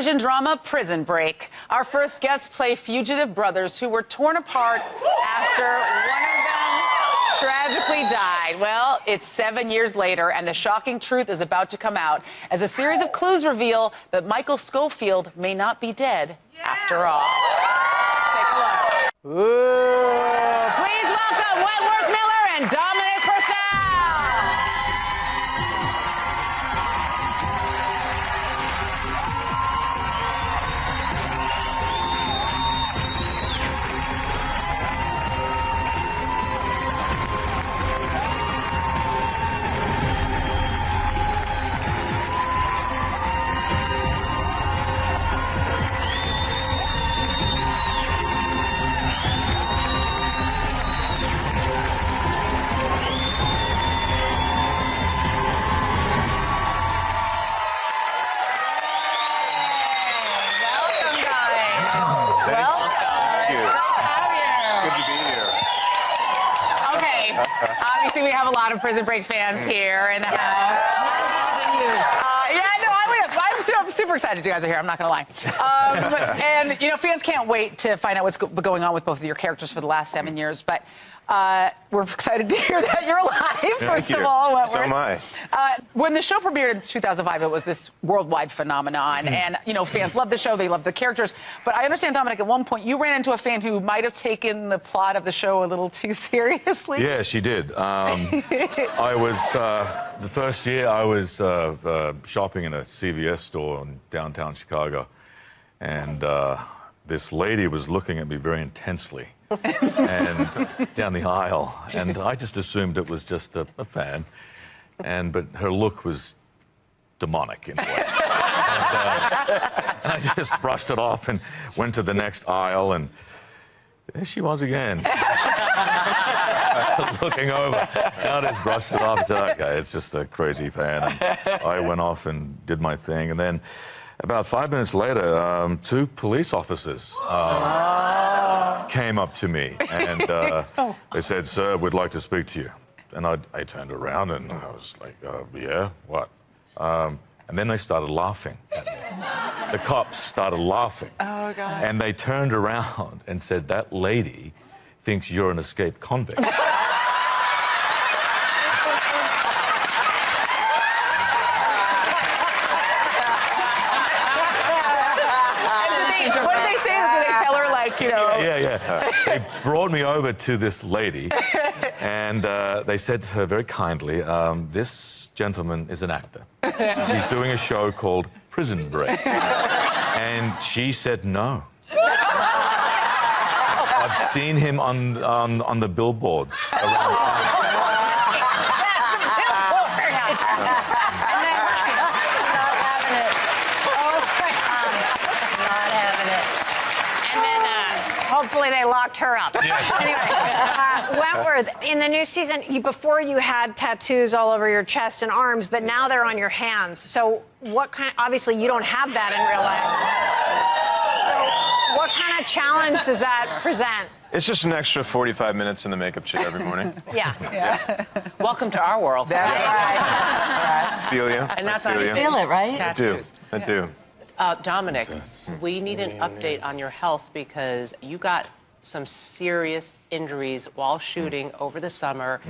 television drama Prison Break. Our first guests play fugitive brothers who were torn apart after one of them tragically died. Well, it's 7 years later, and the shocking truth is about to come out as a series of clues reveal that Michael Schofield may not be dead after all. Take a look. Ooh. Please welcome Wentworth Miller and Dominic Purcell. Obviously, we have a lot of Prison Break fans here in the house. I'm super excited you guys are here. I'm not going to lie. And, you know, fans can't wait to find out what's going on with both of your characters for the last 7 years. But we're excited to hear that you're alive, first of all. Wentworth. So am I. When the show premiered in 2005, it was this worldwide phenomenon. And, you know, fans love the show. They love the characters. But I understand, Dominic, at one point you ran into a fan who might have taken the plot of the show a little too seriously. Yeah, she did. I was, the first year I was shopping in a CVS store in downtown Chicago. And this lady was looking at me very intensely. And down the aisle, and I just assumed it was just a fan, but her look was demonic in a way. And I just brushed it off and went to the next aisle, and there she was again. Looking over, I just brushed it off and said, okay, it's just a crazy fan. And I went off and did my thing, and then about 5 minutes later, two police officers came up to me, and they said, "Sir, we'd like to speak to you." And I turned around, and I was like, yeah, what? And then they started laughing at me. The cops started laughing. Oh, God. And they turned around and said, "That lady thinks you're an escaped convict." You know. Yeah. They brought me over to this lady, and they said to her very kindly, this gentleman is an actor. He's doing a show called Prison Break. And she said no. I've seen him on the billboards around town. Hopefully they locked her up. Yes. Anyway, Wentworth, in the new season, before you had tattoos all over your chest and arms, but now they're on your hands. So what kind, obviously you don't have that in real life. So what kind of challenge does that present? It's just an extra 45 minutes in the makeup chair every morning. Yeah. Welcome to our world. That's right. Feel you. And that's I how you feel feel it, right? Tattoos. I do. Dominic, we need an update on your health because you got some serious injuries while shooting over the summer.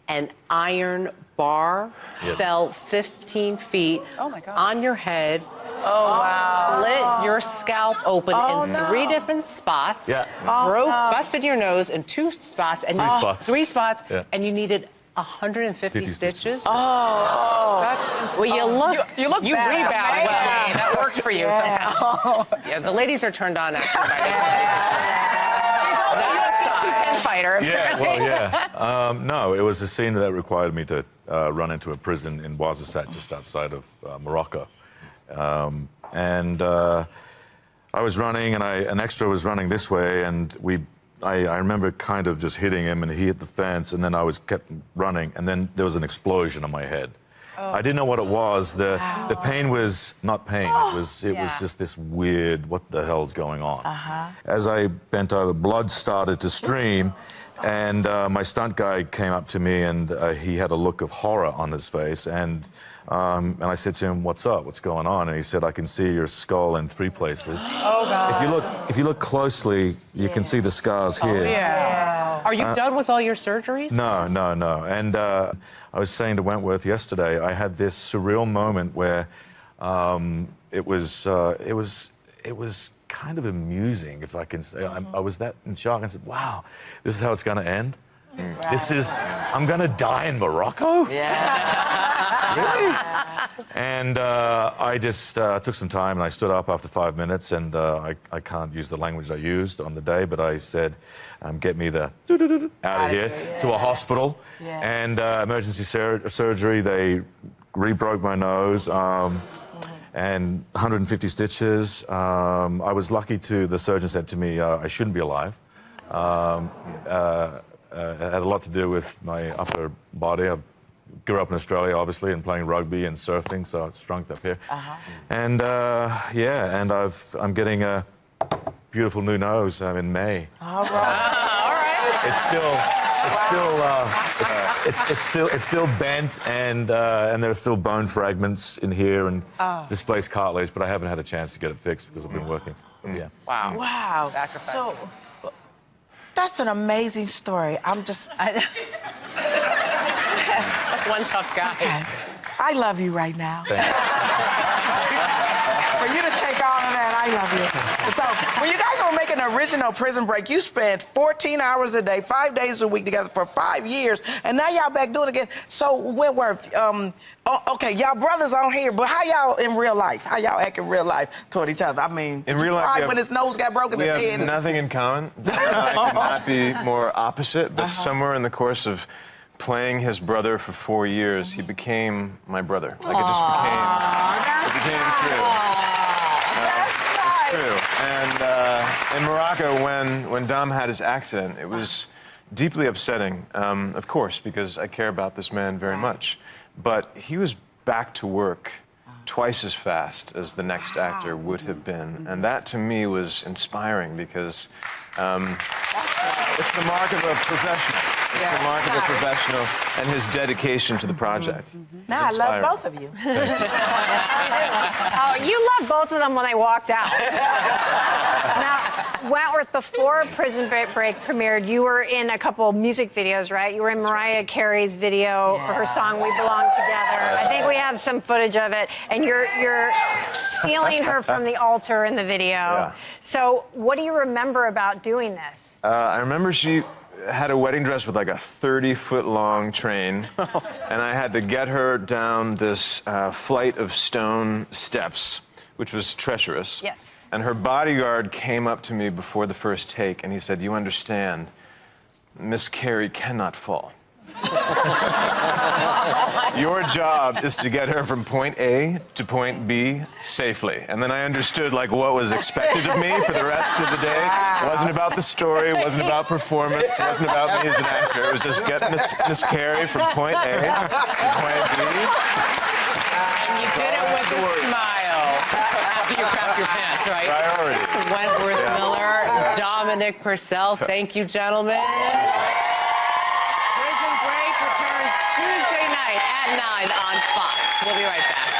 An iron bar fell 15 feet on your head. Oh, wow. Split your scalp open in 3 different spots. Yeah. Busted your nose in 2 spots. And 3 spots. 3 spots. Yeah. And you needed 150 stitches. That's Well, you look you bad. rebound well. That worked for you somehow. Yeah, the ladies are turned on actually by He's also a 210 fighter. Yeah, well, yeah. No, it was a scene that required me to run into a prison in Ouarzazate, just outside of Morocco. I was running, and an extra was running this way, and I remember kind of just hitting him, and he hit the fence, and then I kept running, and then there was an explosion on my head. I didn't know what it was. The pain was not pain. It was just this weird, what the hell's going on? As I bent over, blood started to stream, and my stunt guy came up to me, and he had a look of horror on his face, and I said to him, "What's up? What's going on?" And he said, "I can see your skull in 3 places. Oh, God. If you look closely, you can see the scars here." Yeah. Are you done with all your surgeries? No. And I was saying to Wentworth yesterday, I had this surreal moment where it was kind of amusing, if I can say. I was that in shock. I said, "Wow, this is how it's going to end. I'm going to die in Morocco." Really? And I just took some time, and I stood up after 5 minutes, and I can't use the language I used on the day, but I said, "Get me the out of here to a hospital." And emergency surgery, they re-broke my nose, and 150 stitches. I was lucky the surgeon said to me, I shouldn't be alive. It had a lot to do with my upper body. I grew up in Australia, obviously, and playing rugby and surfing, so it's shrunk up here. And I'm getting a beautiful new nose in May. All right. It's still bent, and there's still bone fragments in here and displaced cartilage, but I haven't had a chance to get it fixed because I've been working. Yeah. Wow. Wow. Sacrifice. So, that's an amazing story. That's one tough guy. Okay. I love you right now. Thank you. For you to take all of that, I love you. So, when you guys were making the original Prison Break, you spent 14 hours a day, 5 days a week together for 5 years, and now y'all back doing it again. So, Wentworth, okay, y'all brothers on here, but how y'all in real life? How y'all act in real life toward each other? I mean, In real life, when his nose got broken, we his have head. nothing in common. I could not be more opposite, but somewhere in the course of playing his brother for 4 years, he became my brother. Like it just became true. True. And in Morocco, when Dom had his accident, it was deeply upsetting, of course, because I care about this man very much. But he was back to work twice as fast as the next actor would have been. And that, to me, was inspiring because it's the mark of a professional. It's the mark of a professional and his dedication to the project. Now I love both of you. Oh, you loved both of them when they walked out. Now, Wentworth, before Prison Break premiered, you were in a couple music videos, right? You were in Mariah Carey's video for her song "We Belong Together." I think we have some footage of it, and you're stealing her from the altar in the video. Yeah. So, what do you remember about doing this? I remember she had a wedding dress with like a 30-foot-long train, and I had to get her down this flight of stone steps, which was treacherous. Yes. And her bodyguard came up to me before the first take, and he said, "You understand, Miss Carey cannot fall. Your job is to get her from point A to point B safely." And then I understood like what was expected of me for the rest of the day. It wasn't about the story, it wasn't about performance, it wasn't about me as an actor. It was just get Miss Carey from point A to point B. And you did it with a smile. After you crapped your pants, right? Priority. Wentworth Miller, Dominic Purcell, thank you, gentlemen. Prison Break returns Tuesday night at 9 on Fox. We'll be right back.